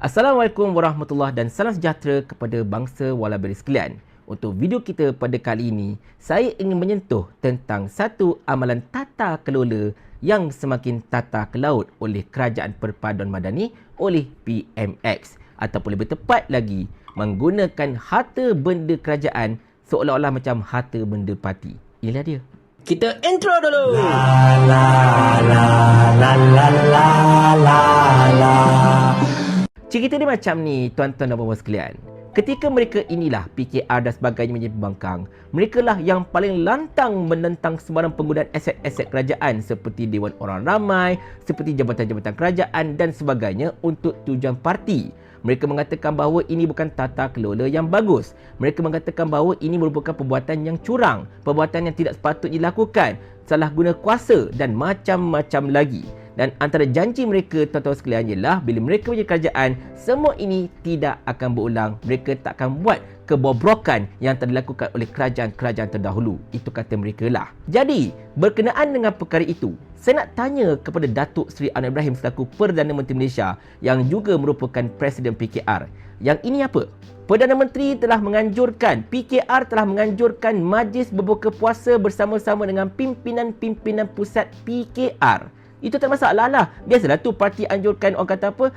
Assalamualaikum warahmatullahi dan salam sejahtera kepada bangsa Walaberi sekalian. Untuk video kita pada kali ini, saya ingin menyentuh tentang satu amalan tata kelola yang semakin tata ke laut oleh Kerajaan Perpaduan Madani oleh PMX, ataupun lebih tepat lagi, menggunakan harta benda kerajaan seolah-olah macam harta benda parti. Inilah dia. Kita intro dulu. Cerita dia macam ni, tuan-tuan dan puan-puan sekalian. Ketika mereka inilah, PKR dan sebagainya menjadi pembangkang, mereka lah yang paling lantang menentang sembarang penggunaan aset-aset kerajaan seperti Dewan Orang Ramai, seperti jabatan-jabatan kerajaan dan sebagainya untuk tujuan parti. Mereka mengatakan bahawa ini bukan tata kelola yang bagus. Mereka mengatakan bahawa ini merupakan perbuatan yang curang, perbuatan yang tidak sepatutnya dilakukan, salah guna kuasa dan macam-macam lagi. Dan antara janji mereka, tuan-tuan sekalian, ialah bila mereka menjadi kerajaan, semua ini tidak akan berulang. Mereka tak akan buat kebobrokan yang telah dilakukan oleh kerajaan-kerajaan terdahulu. Itu kata mereka lah. Jadi, berkenaan dengan perkara itu, saya nak tanya kepada Datuk Seri Anwar Ibrahim selaku Perdana Menteri Malaysia yang juga merupakan Presiden PKR. Yang ini apa? Perdana Menteri telah menganjurkan, PKR telah menganjurkan majlis berbuka puasa bersama-sama dengan pimpinan-pimpinan pusat PKR. Itu tak masalah lah. Biasalah tu parti anjurkan orang kata apa,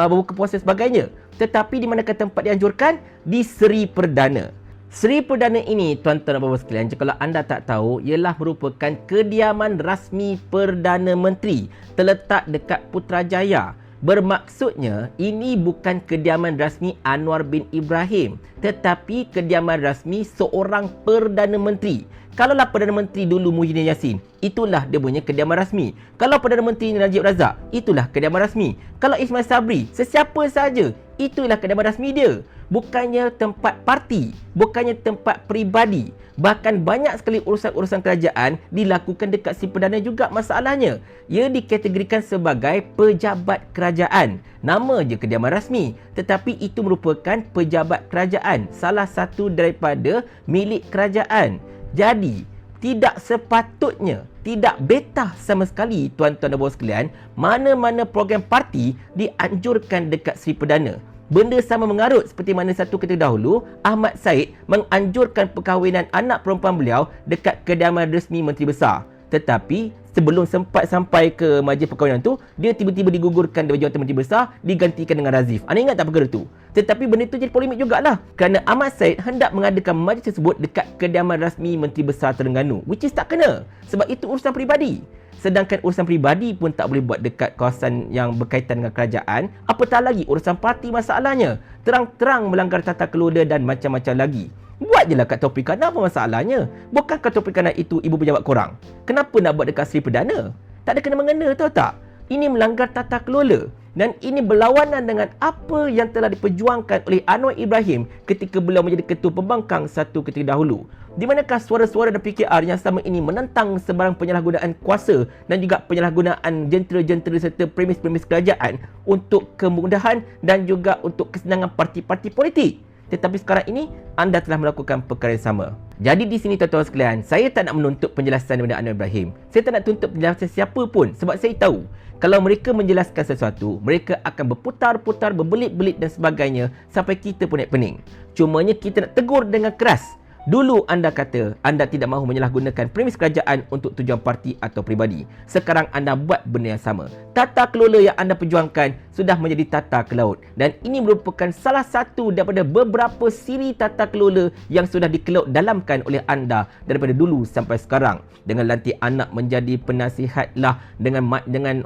berbuka puasa sebagainya. Tetapi di manakah tempat dianjurkan? Di Seri Perdana. Seri Perdana ini, tuan-tuan dan puan-puan sekalian, kalau anda tak tahu, ialah merupakan kediaman rasmi Perdana Menteri terletak dekat Putrajaya. Bermaksudnya, ini bukan kediaman rasmi Anwar bin Ibrahim, tetapi kediaman rasmi seorang Perdana Menteri. Kalaulah Perdana Menteri dulu Muhyiddin Yassin, itulah dia punya kediaman rasmi. Kalau Perdana Menteri Najib Razak, itulah kediaman rasmi. Kalau Ismail Sabri, sesiapa saja, itulah kediaman rasmi dia. Bukannya tempat parti, bukannya tempat peribadi. Bahkan banyak sekali urusan-urusan kerajaan dilakukan dekat Seri Perdana juga masalahnya. Ia dikategorikan sebagai pejabat kerajaan. Nama je kediaman rasmi, tetapi itu merupakan pejabat kerajaan, salah satu daripada milik kerajaan. Jadi, tidak sepatutnya, tidak betah sama sekali, tuan-tuan dan puan sekalian, mana-mana program parti dianjurkan dekat Seri Perdana. Benda sama mengarut seperti mana satu ketika dahulu, Ahmad Said menganjurkan perkahwinan anak perempuan beliau dekat kediaman resmi Menteri Besar. Tetapi, sebelum sempat sampai ke majlis perkahwinan tu, dia tiba-tiba digugurkan dari jawatan Menteri Besar, digantikan dengan Razif. Anda ingat tak perkara tu? Tetapi benda itu jadi polemik jugalah, kerana Ahmad Said hendak mengadakan majlis tersebut dekat kediaman rasmi Menteri Besar Terengganu, which is tak kena, sebab itu urusan peribadi. Sedangkan urusan peribadi pun tak boleh buat dekat kawasan yang berkaitan dengan kerajaan, apatah lagi urusan parti masalahnya. Terang-terang melanggar tata kelola dan macam-macam lagi. Buat je lah kat Tropicana, apa masalahnya? Bukankah Tropicana itu ibu pejabat korang? Kenapa nak buat dekat Seri Perdana? Tak ada kena-mengena, tahu tak? Ini melanggar tata kelola. Dan ini berlawanan dengan apa yang telah diperjuangkan oleh Anwar Ibrahim ketika beliau menjadi ketua pembangkang satu ketika dahulu. Di manakah suara-suara dan PKR yang sama ini menentang sebarang penyalahgunaan kuasa dan juga penyalahgunaan jentera-jentera serta premis-premis kerajaan untuk kemudahan dan juga untuk kesenangan parti-parti politik. Tetapi sekarang ini, anda telah melakukan perkara yang sama. Jadi di sini tuan-tuan sekalian, saya tak nak menuntut penjelasan daripada Anwar Ibrahim. Saya tak nak tuntut penjelasan siapa pun, sebab saya tahu kalau mereka menjelaskan sesuatu, mereka akan berputar-putar, berbelit-belit dan sebagainya sampai kita pun naik pening. Cumanya kita nak tegur dengan keras. Dulu anda kata anda tidak mahu menyalahgunakan premis kerajaan untuk tujuan parti atau peribadi. Sekarang anda buat benda yang sama. Tata kelola yang anda perjuangkan sudah menjadi tata ke laut. Dan ini merupakan salah satu daripada beberapa siri tata kelola yang sudah dikelola dalamkan oleh anda daripada dulu sampai sekarang. Dengan lantik anak menjadi penasihat lah, dengan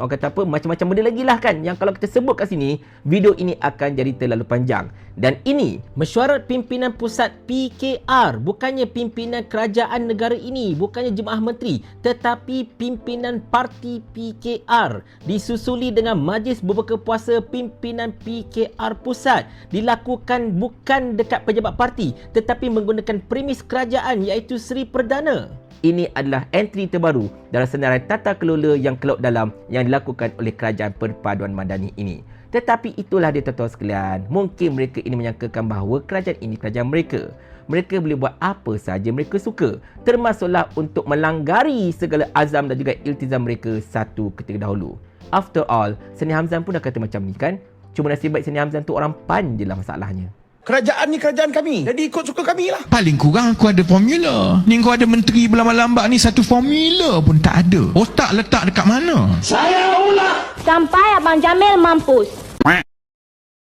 orang kata apa, macam-macam benda lagi lah kan, yang kalau kita sebut kat sini, video ini akan jadi terlalu panjang. Dan ini mesyuarat pimpinan pusat PKR, bukannya pimpinan kerajaan negara ini, bukannya jemaah menteri, tetapi pimpinan parti PKR. Disusuli dengan majlis berbuka puasa pimpinan PKR pusat. Dilakukan bukan dekat pejabat parti, tetapi menggunakan premis kerajaan iaitu Seri Perdana. Ini adalah entry terbaru dalam senarai tata kelola yang ke laut dalam yang dilakukan oleh Kerajaan Perpaduan Madani ini. Tetapi itulah dia tuan-tuan sekalian. Mungkin mereka ini menyangkakan bahawa kerajaan ini kerajaan mereka. Mereka boleh buat apa sahaja mereka suka, termasuklah untuk melanggari segala azam dan juga iltizam mereka satu ketika dahulu. After all, Sani Hamzan pun dah kata macam ni kan, Cuma nasib baik Seni Hamzah tu orang PAN je lah masalahnya. Kerajaan ni kerajaan kami. Jadi ikut suka kami lah. Paling kurang aku ada formula. Ni kau ada menteri berlambak-lambak ni, satu formula pun tak ada. Otak letak dekat mana? Sampai Abang Jamil mampus.